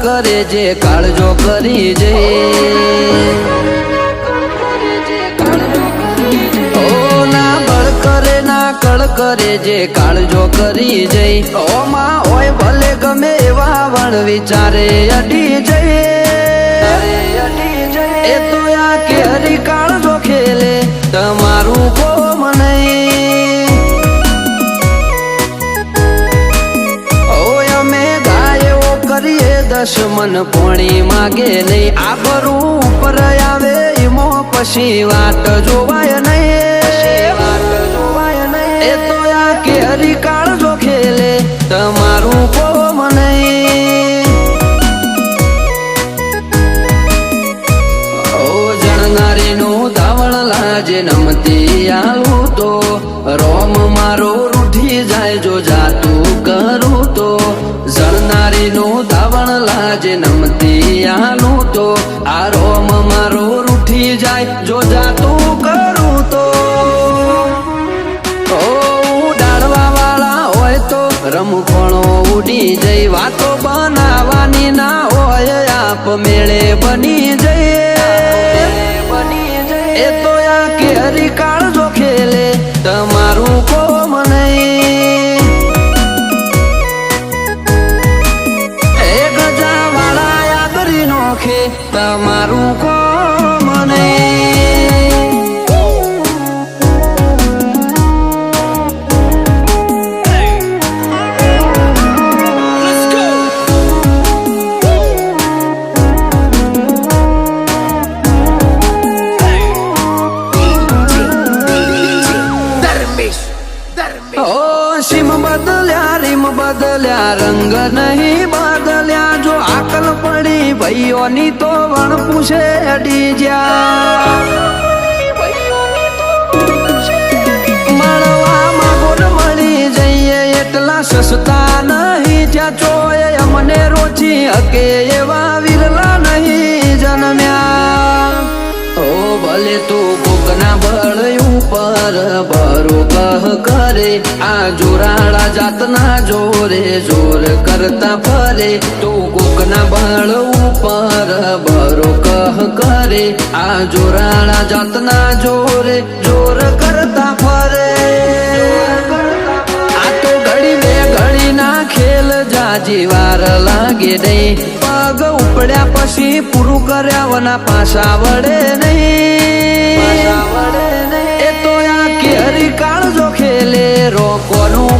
કરે જે કાળજો કરી જઈ ના બળ કરે ના કળ કરે જે કાળજો કરી જઈ ઓમાં હોય ભલે ગમે એવા વણ વિચારે અડી જઈ એ તો આ કેરી કાળજો ખેલે તમારું કોમ નહીં અમે ગાયો કરીએ દશમન પોણી માગે નહીં આ બરું ઉપર આવે એમો પછી વાત જોવાય નહીં એ તો આ કેરી કાળજો ખેલે તમારું કોમ નહીં જણનારીનું ધાવણ લાજે નમતી આલું તો રોમ મારો રૂઠી જાય જો જાતું કરું તો જણનારીનું ધાવણ લાજે નમતી આલું તો આ રોમ મારો રૂઠી જાય જો જાતું કરું તો ઉડાડવા વાળા હોય તો રમખણો ઉડી જઈ વાતો બનાવવાની ના હોય આપ મેળે બની જઈ એ તો આ કેરી કાળજો ખેલે તમારું કોમ નહીં એ ગજા વાળા યાદરી નોખે તમારું કોમ નહીં સીમ બદલ્યા રીમ બદલ્યા રંગ નહીં બદલ્યા જો આકલ પડી ભાઈઓની તો વણ પૂછે અડી જા મળવામાં ગોળ મળી જઈએ એટલા સસ્તા નહીં જ્યાં ચોય અમને રોચી હકે એવા વિરલા નહીં જન્મ્યા ઓ ભલે તું કોકના બળ ઉપર બરો કહ કરે આ જોરાળા જાતના જોરે જોર કરતા ફરે તું કોકના બળ ઉપર બરો કહ કરે આ જોરાળા જાતના જોરે જોર કરતા ફરે આ તો ઘડી બે ઘડી ના ખેલ જાજી વાર લાગે નહીં પગ ઉપડ્યા પછી પૂરું કર્યાવના પાછા વડે નહીં એ તો આ કેરી કાળજો ખેલે રોકોનું